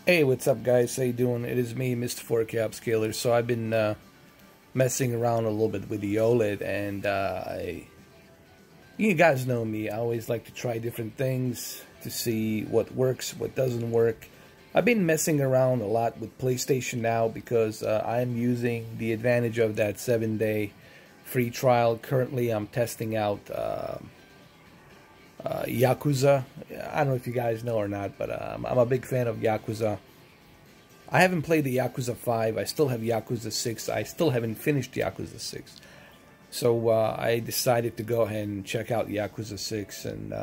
Hey, what's up guys? How you doing? It is me, Mr. 4K Upscaler. So I've been messing around a little bit with the OLED, and you guys know me. I always like to try different things to see what works, what doesn't work. I've been messing around a lot with PlayStation Now because I'm using the advantage of that 7-day free trial. Currently, I'm testing out Yakuza. I don't know if you guys know or not, but I'm a big fan of Yakuza. I haven't played the Yakuza 5. I still have Yakuza 6. I still haven't finished Yakuza 6. So I decided to go ahead and check out Yakuza 6. And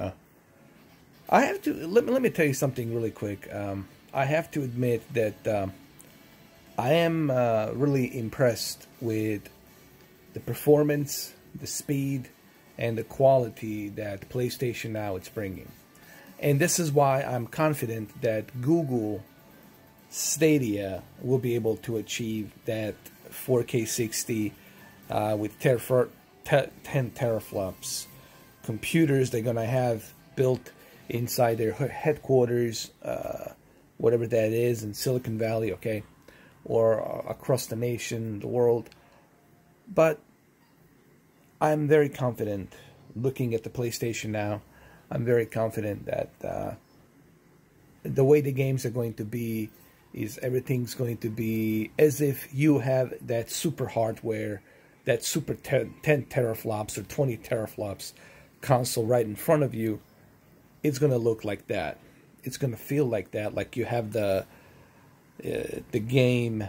I have to, let me tell you something really quick. I have to admit that I am really impressed with the performance, the speed, and the quality that PlayStation Now is bringing. And this is why I'm confident that Google Stadia will be able to achieve that 4K 60 with 10 teraflops computers they're going to have built inside their headquarters, whatever that is, in Silicon Valley, okay, or across the nation, the world. But I'm very confident, looking at the PlayStation Now, I'm very confident that the way the games are going to be is everything's going to be as if you have that super hardware, that super 10 teraflops or 20 teraflops console right in front of you. It's going to look like that. It's going to feel like that, like you have the game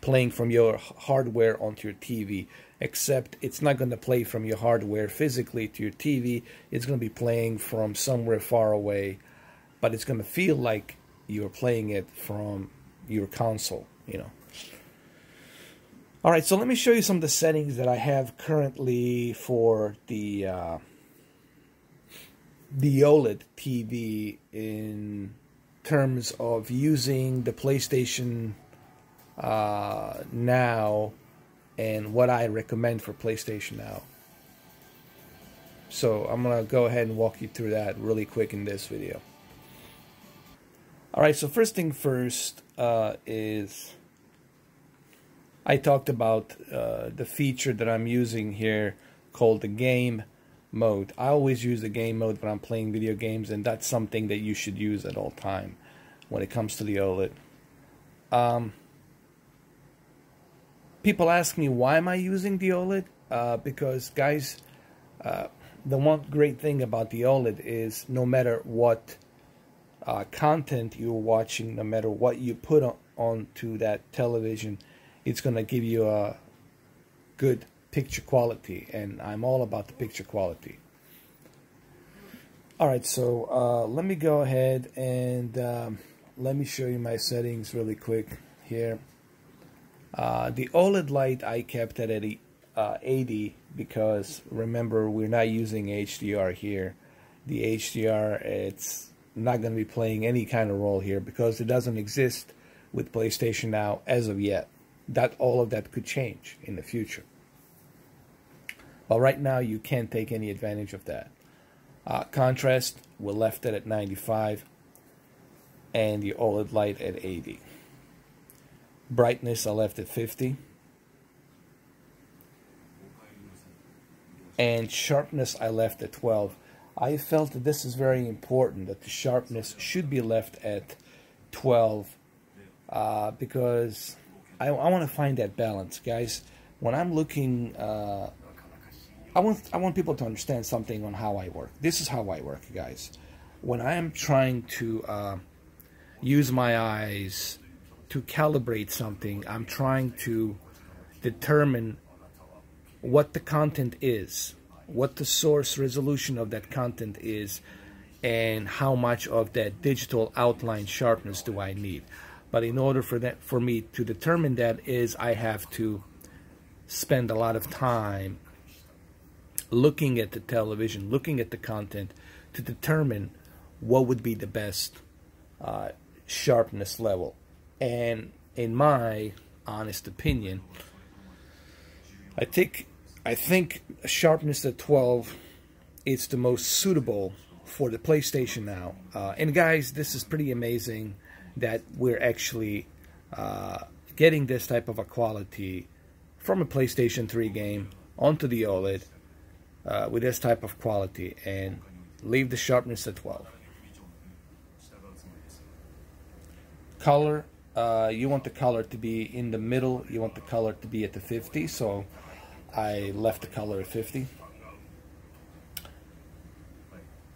playing from your hardware onto your TV, except it's not going to play from your hardware physically to your TV. It's going to be playing from somewhere far away, but it's going to feel like you're playing it from your console, you know. Alright, so let me show you some of the settings that I have currently for the OLED TV in terms of using the PlayStation Now and what I recommend for PlayStation Now. So I'm going to go ahead and walk you through that really quick in this video. Alright, so first thing first is I talked about the feature that I'm using here called the game mode. I always use the game mode when I'm playing video games, and that's something that you should use at all time when it comes to the OLED. People ask me, why am I using the OLED? Because guys, the one great thing about the OLED is no matter what content you're watching, no matter what you put onto that television, it's going to give you a good picture quality, and I'm all about the picture quality. Alright, so let me go ahead and let me show you my settings really quick here. The OLED light I kept at 80 because remember, we're not using HDR here. The HDR, it's not going to be playing any kind of role here because it doesn't exist with PlayStation Now as of yet. That all of that could change in the future. But right now you can't take any advantage of that. Contrast, we're left at 95, and the OLED light at 80. Brightness I left at 50. And sharpness I left at 12. I felt that this is very important, that the sharpness should be left at 12 because I want to find that balance, guys. When I'm looking, I want people to understand something on how I work. This is how I work, guys. When I am trying to use my eyes to calibrate something, I'm trying to determine what the content is, what the source resolution of that content is, and how much of that digital outline sharpness do I need. But in order for me to determine that, I have to spend a lot of time looking at the television, looking at the content to determine what would be the best sharpness level. And in my honest opinion, I think sharpness at 12 is the most suitable for the PlayStation Now. And guys, this is pretty amazing. that we're actually getting this type of a quality from a PlayStation 3 game onto the OLED with this type of quality, and leave the sharpness at 12. Color, you want the color to be in the middle, you want the color to be at the 50, so I left the color at 50.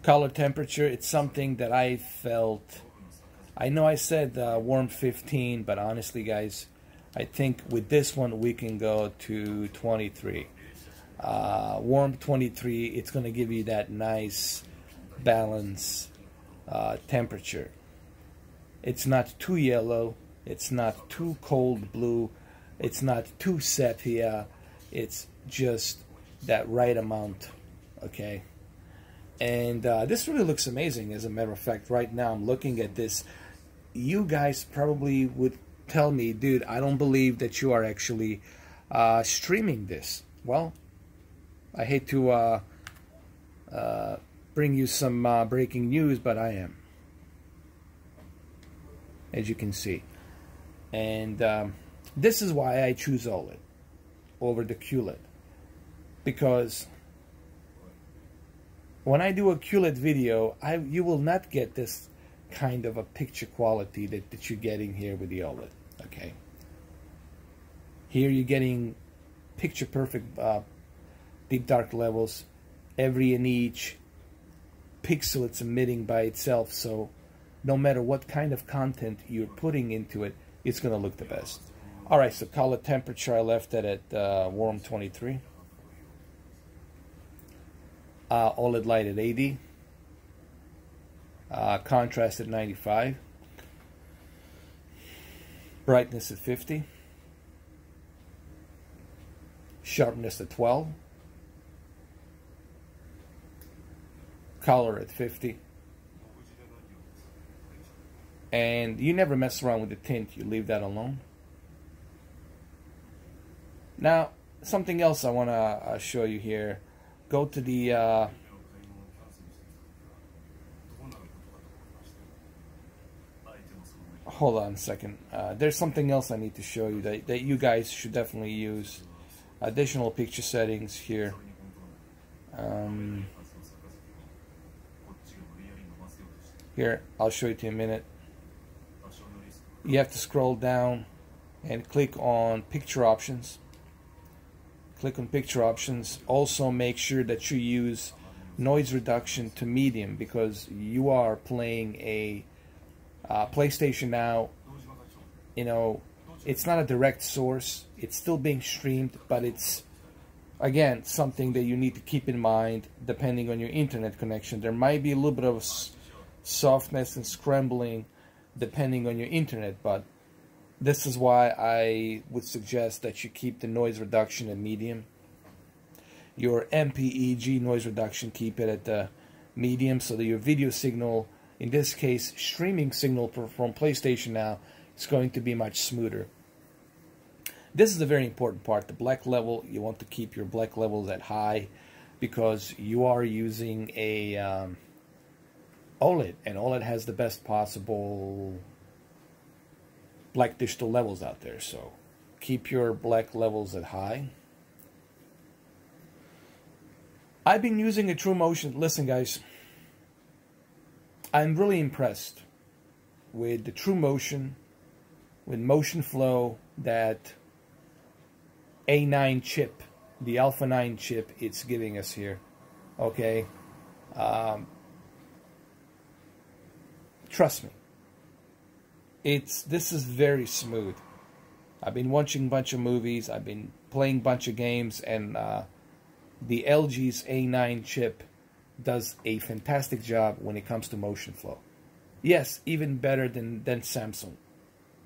Color temperature, it's something that I felt, I know I said warm 15, but honestly guys, I think with this one we can go to 23. Warm 23, it's going to give you that nice balance temperature. It's not too yellow, it's not too cold blue, it's not too sepia, it's just that right amount, okay? And this really looks amazing. As a matter of fact, right now I'm looking at this. You guys probably would tell me, dude, I don't believe that you are actually streaming this. Well, I hate to bring you some breaking news, but I am, as you can see. And this is why I choose OLED over the QLED, because when I do a QLED video, you will not get this kind of a picture quality that you're getting here with the OLED, okay? Here you're getting picture perfect deep dark levels, every and each pixel it's emitting by itself, so no matter what kind of content you're putting into it, it's going to look the best. Alright, so color temperature, I left it at warm 23. OLED light at 80. Contrast at 95. Brightness at 50. Sharpness at 12. Color at 50. And you never mess around with the tint, you leave that alone. Now, something else I want to show you here. Go to the hold on a second. There's something else I need to show you that you guys should definitely use. Additional picture settings here. Here, I'll show you in a minute. You have to scroll down and click on picture options. Click on picture options. Also make sure that you use noise reduction to medium, because you are playing a PlayStation now. You know, it's not a direct source. It's still being streamed, but it's, again, something that you need to keep in mind depending on your internet connection. There might be a little bit of softness and scrambling depending on your internet, but this is why I would suggest that you keep the noise reduction at medium. Your MPEG noise reduction, keep it at the medium, so that your video signal, in this case streaming signal from PlayStation now, is going to be much smoother. This is a very important part. The black level, you want to keep your black levels at high, because you are using a OLED, and OLED has the best possible black digital levels out there, so keep your black levels at high. I've been using a True Motion. Listen guys, I'm really impressed with the True Motion, with motion flow that A9 chip, the Alpha 9 chip, it's giving us here, okay? Trust me, this is very smooth. I've been watching a bunch of movies, I've been playing a bunch of games, and the LG's A9 chip does a fantastic job when it comes to motion flow. Yes, even better than Samsung.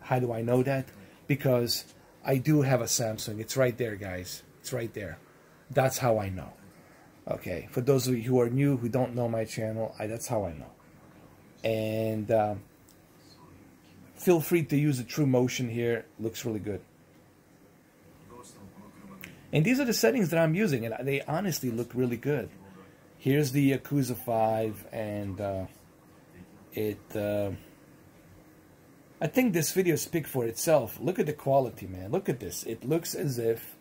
How do I know that? Because I do have a Samsung. It's right there, guys. It's right there. That's how I know. Okay, for those of you who are new, who don't know my channel, that's how I know. And feel free to use the True Motion here. Looks really good. And these are the settings that I'm using, and they honestly look really good. Here's the Yakuza 5, and I think this video speaks for itself. Look at the quality, man. Look at this. It looks as if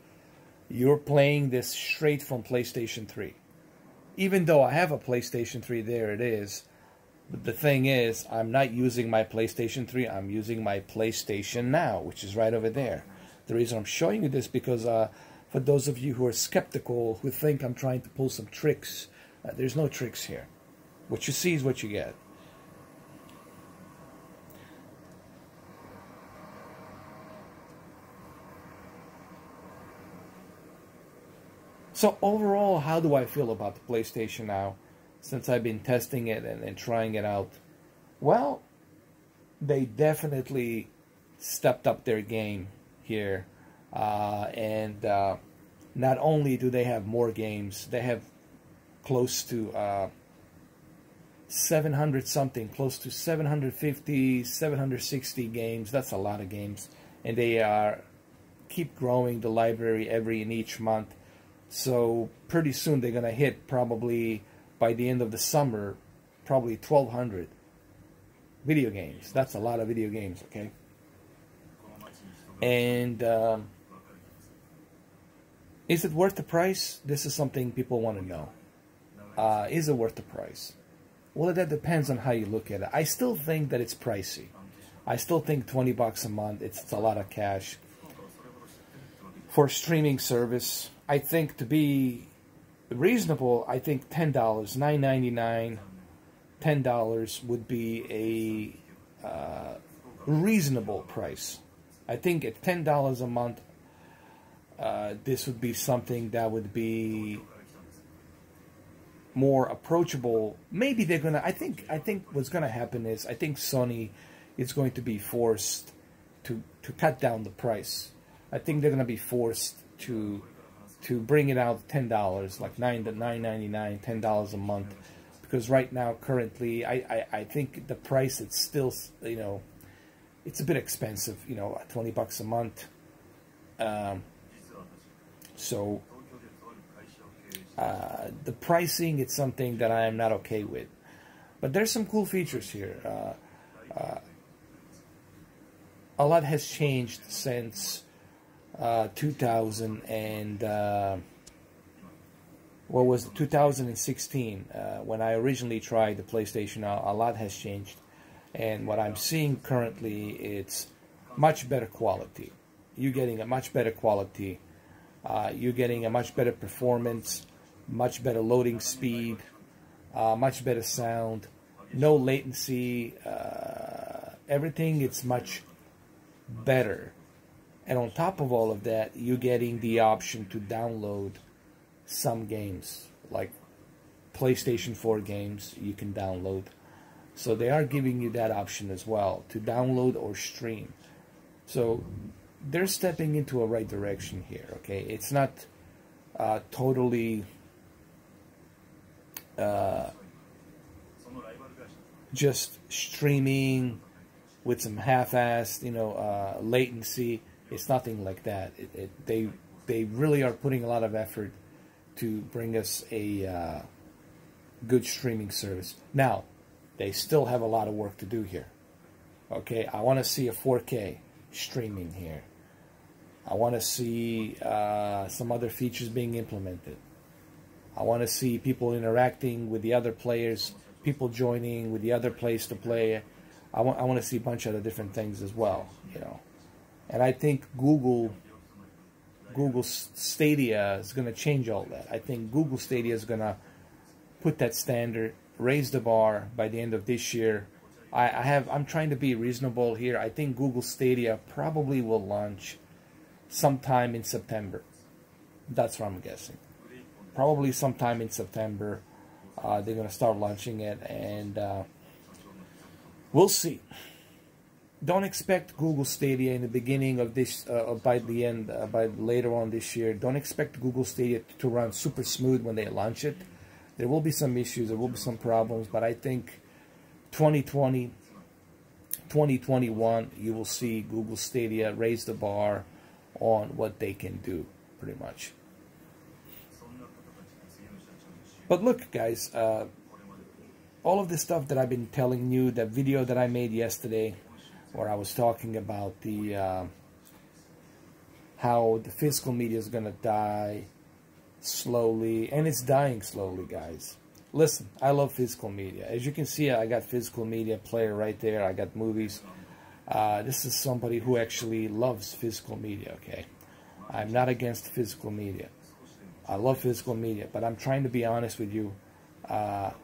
you're playing this straight from PlayStation 3. Even though I have a PlayStation 3, there it is. But the thing is, I'm not using my PlayStation 3. I'm using my PlayStation Now, which is right over there. The reason I'm showing you this because for those of you who are skeptical, who think I'm trying to pull some tricks, there's no tricks here. What you see is what you get. So overall, how do I feel about the PlayStation Now since I've been testing it and trying it out? Well, they definitely stepped up their game here. And not only do they have more games, they have close to 700 something, close to 750, 760 games. That's a lot of games. And they keep growing the library in each month. So pretty soon they're going to hit, probably by the end of the summer, probably 1,200 video games. That's a lot of video games, okay? And is it worth the price? This is something people want to know. Is it worth the price? Well, that depends on how you look at it. I still think that it's pricey. I still think 20 bucks a month, it's a lot of cash. For streaming service, I think to be reasonable, I think $10, $9.99, $10 would be a reasonable price. I think at $10 a month, this would be something that would be more approachable. Maybe they're gonna. I think what's gonna happen is I think Sony is going to be forced to cut down the price. I think they're gonna be forced to bring it out $10, like $9.99, $10 a month, because right now currently I think the price, it's still, you know, it's a bit expensive, you know, 20 bucks a month. So the pricing, it's something that I am not okay with. But there's some cool features here. A lot has changed since 2000 and what was it, 2016 when I originally tried the PlayStation. A lot has changed, and what I'm seeing currently, it's much better quality. You're getting a much better quality. You're getting a much better performance, much better loading speed, much better sound, no latency. Everything, it's much better. And on top of all of that, you're getting the option to download some games, like PlayStation 4 games you can download. So they are giving you that option as well, to download or stream. So they're stepping into a right direction here, okay? It's not totally just streaming with some half-assed, you know, latency. It's nothing like that. They really are putting a lot of effort to bring us a good streaming service. Now, they still have a lot of work to do here. Okay, I want to see a 4K streaming here. I want to see some other features being implemented. I want to see people interacting with the other players, people joining with the other players to play. I want to see a bunch of other different things as well, you know. And I think Google Stadia is going to change all that. I think Google Stadia is going to put that standard, raise the bar by the end of this year. I'm trying to be reasonable here. I think Google Stadia probably will launch sometime in September. That's what I'm guessing. Probably sometime in September, they're going to start launching it, and we'll see. Don't expect Google Stadia in the beginning of this, by the end, by later on this year. Don't expect Google Stadia to run super smooth when they launch it. There will be some issues, there will be some problems, but I think 2020, 2021, you will see Google Stadia raise the bar on what they can do, pretty much. But look, guys, all of this stuff that I've been telling you, that video that I made yesterday, where I was talking about the how the physical media is gonna die slowly, and it's dying slowly, guys. Listen, I love physical media. As you can see, I got physical media player right there. I got movies. This is somebody who actually loves physical media, okay? I'm not against physical media. I love physical media, but I'm trying to be honest with you.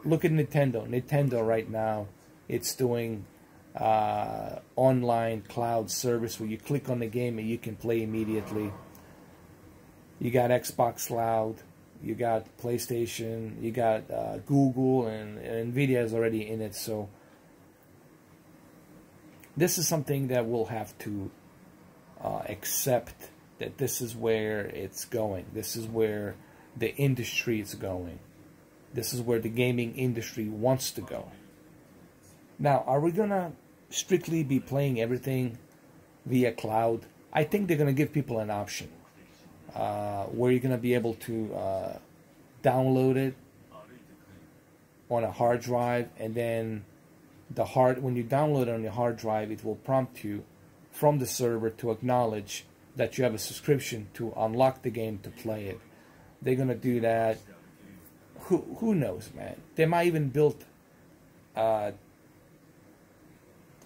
Look at Nintendo. Nintendo right now, it's doing online cloud service where you click on the game and you can play immediately. You got Xbox Cloud, you got PlayStation, you got Google, and Nvidia is already in it. So this is something that we'll have to accept, that this is where it's going. This is where the industry is going. This is where the gaming industry wants to go. Now, are we going to strictly be playing everything via cloud? I think they're going to give people an option where you're going to be able to download it on a hard drive, and then when you download it on your hard drive, it will prompt you from the server to acknowledge that you have a subscription to unlock the game to play it. They're going to do that. Who knows, man? They might even build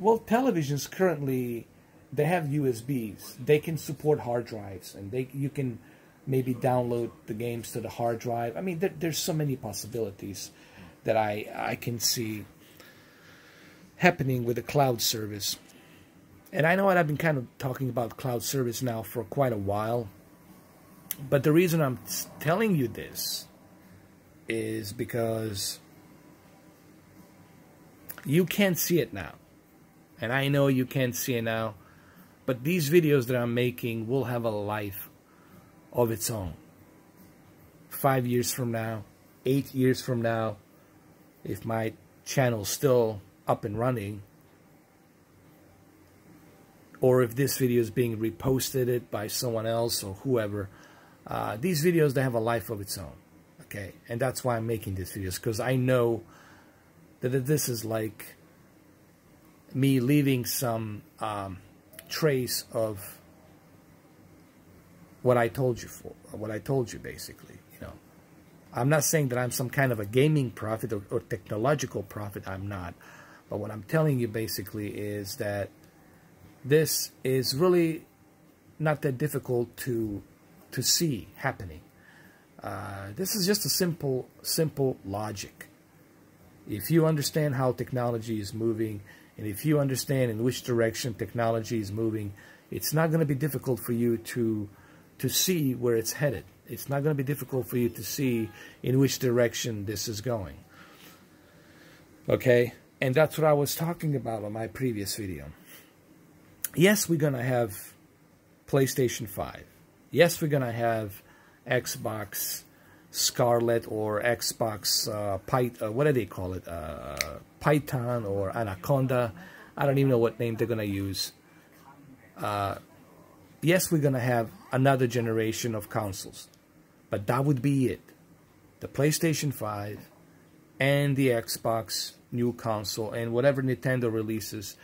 well, televisions currently, they have USBs. They can support hard drives, and you can maybe download the games to the hard drive. I mean, there's so many possibilities that I can see happening with the cloud service. And I know I've been kind of talking about cloud service now for quite a while, but the reason I'm telling you this is because you can't see it now. And I know you can't see it now, but these videos that I'm making will have a life of its own. 5 years from now, 8 years from now, if my channel's still up and running, or if this video is being reposted by someone else or whoever, these videos, they have a life of its own. Okay, and that's why I'm making these videos, because I know that this is like me leaving some trace of what I told you basically. You know, I'm not saying that I'm some kind of a gaming prophet or technological prophet. I'm not. But what I'm telling you basically is that this is really not that difficult to see happening. This is just a simple logic. If you understand how technology is moving, and if you understand in which direction technology is moving, it's not going to be difficult for you to see where it's headed. It's not going to be difficult for you to see in which direction this is going. Okay? And that's what I was talking about on my previous video. Yes, we're going to have PlayStation 5. Yes, we're going to have Xbox Scarlet or Xbox what do they call it? Python or Anaconda. I don't even know what name they're going to use. Yes, we're going to have another generation of consoles. But that would be it. The PlayStation 5 and the Xbox new console and whatever Nintendo releases,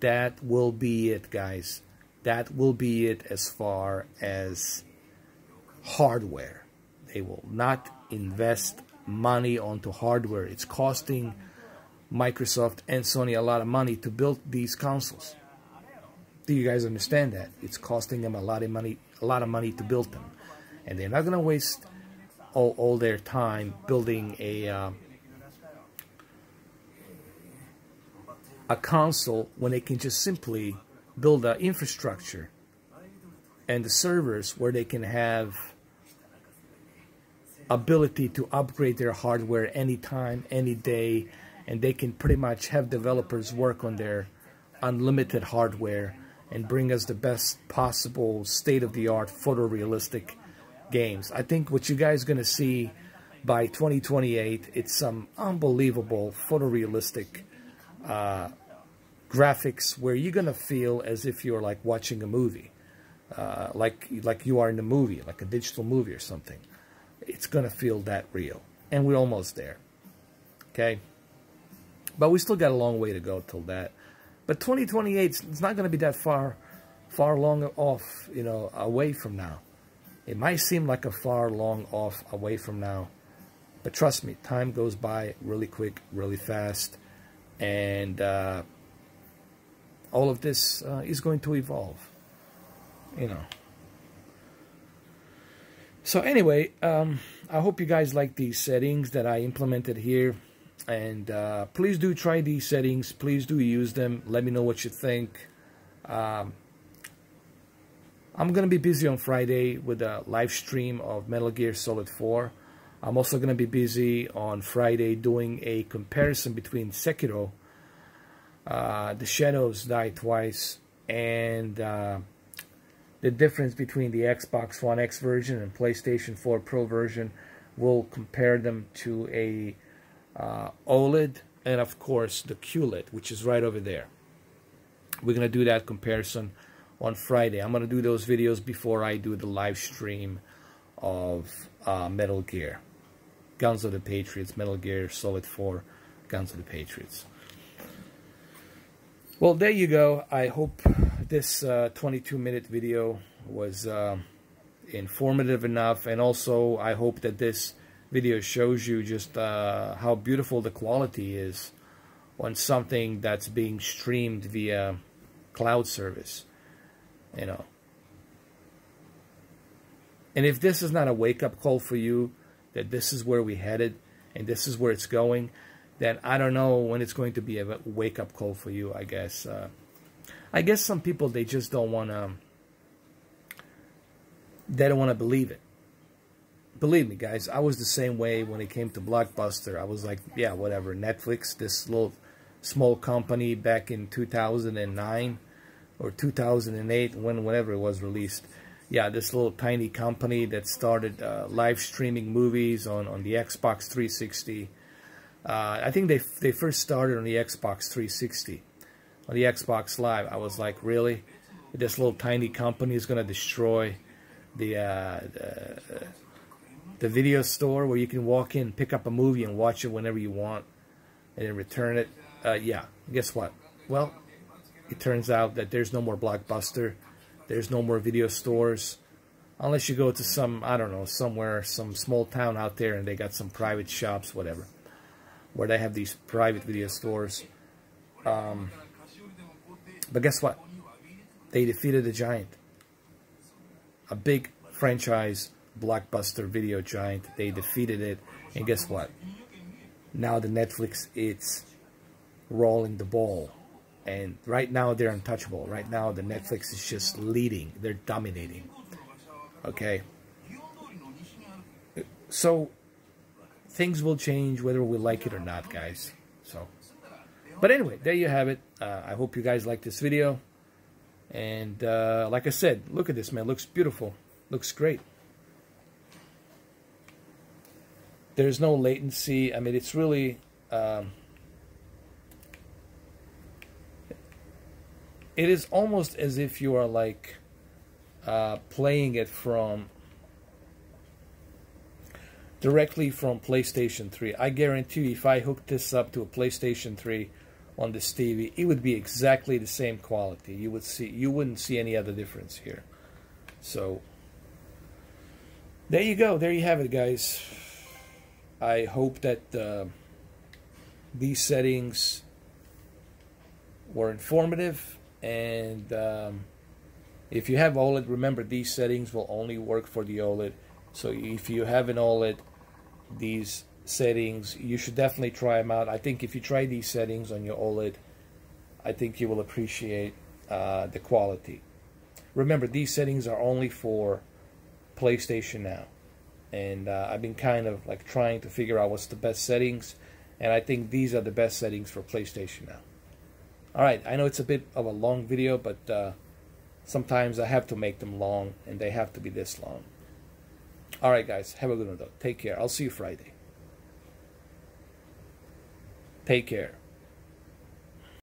that will be it, guys. That will be it as far as hardware. They will not invest money onto hardware. It's costing Microsoft and Sony a lot of money to build these consoles. Do you guys understand that? It's costing them a lot of money to build them. And they're not going to waste all their time building a console when they can just simply build an infrastructure and the servers where they can have ability to upgrade their hardware anytime, any day, and they can pretty much have developers work on their unlimited hardware and bring us the best possible state-of-the-art photorealistic games. I think what you guys are going to see by 2028, it's some unbelievable photorealistic graphics where you're going to feel as if you're like watching a movie, like you are in a movie, like a digital movie or something. It's going to feel that real. And we're almost there. Okay? But we still got a long way to go till that. But 2028, it's not going to be that far long off, you know, away from now. It might seem like a far long off away from now, but trust me, time goes by really quick, really fast, and all of this is going to evolve, you know. So anyway, I hope you guys like these settings that I implemented here, and please do try these settings. Please do use them. Let me know what you think. I'm going to be busy on Friday with a live stream of Metal Gear Solid 4. I'm also going to be busy on Friday doing a comparison between Sekiro, The Shadows Die Twice, and the difference between the Xbox One X version and PlayStation 4 Pro version. We'll compare them to a OLED and, of course, the QLED, which is right over there. We're going to do that comparison on Friday. I'm going to do those videos before I do the live stream of Metal Gear. Guns of the Patriots, Metal Gear Solid 4, Guns of the Patriots. Well, there you go. I hope this 22-minute video was informative enough, and also I hope that this video shows you just how beautiful the quality is on something that's being streamed via cloud service. You know, and if this is not a wake-up call for you, that this is where we headed and this is where it's going, then I don't know when it's going to be a wake-up call for you. I guess some people, they just don't want to, they don't want to believe it. Believe me, guys, I was the same way when it came to Blockbuster. I was like, yeah, whatever, Netflix, this little small company back in 2009 or 2008, whenever it was released. Yeah, this little tiny company that started live streaming movies on the Xbox 360. I think they first started on the Xbox 360, on the Xbox Live. I was like, really? This little tiny company is going to destroy the video store where you can walk in, pick up a movie, and watch it whenever you want, and then return it? Yeah, guess what? Well, it turns out that there's no more Blockbuster. There's no more video stores. Unless you go to some, I don't know, somewhere, some small town out there, and they got some private shops, whatever, where they have these private video stores. But guess what? They defeated a giant. A big franchise, Blockbuster video giant. They defeated it. And guess what? Now the Netflix, it's rolling the ball. And right now they're untouchable. Right now the Netflix is just leading. They're dominating. Okay? So things will change whether we like it or not, guys. So, but anyway, there you have it. I hope you guys like this video. And like I said, look at this, man. Looks beautiful. Looks great. There's no latency. I mean, it's really... it is almost as if you are like playing it from directly from PlayStation 3. I guarantee you, if I hooked this up to a PlayStation 3 on this TV, it would be exactly the same quality. You wouldn't see any other difference here. So there you go. There you have it, guys. I hope that these settings were informative. And if you have OLED, remember these settings will only work for the OLED. So if you have an OLED, these settings, you should definitely try them out. I think if you try these settings on your OLED, I think you will appreciate the quality. Remember, these settings are only for PlayStation Now. And I've been kind of like trying to figure out what's the best settings. And I think these are the best settings for PlayStation Now. Alright, I know it's a bit of a long video, but sometimes I have to make them long, and they have to be this long. Alright guys, have a good one though. Take care. I'll see you Friday. Take care.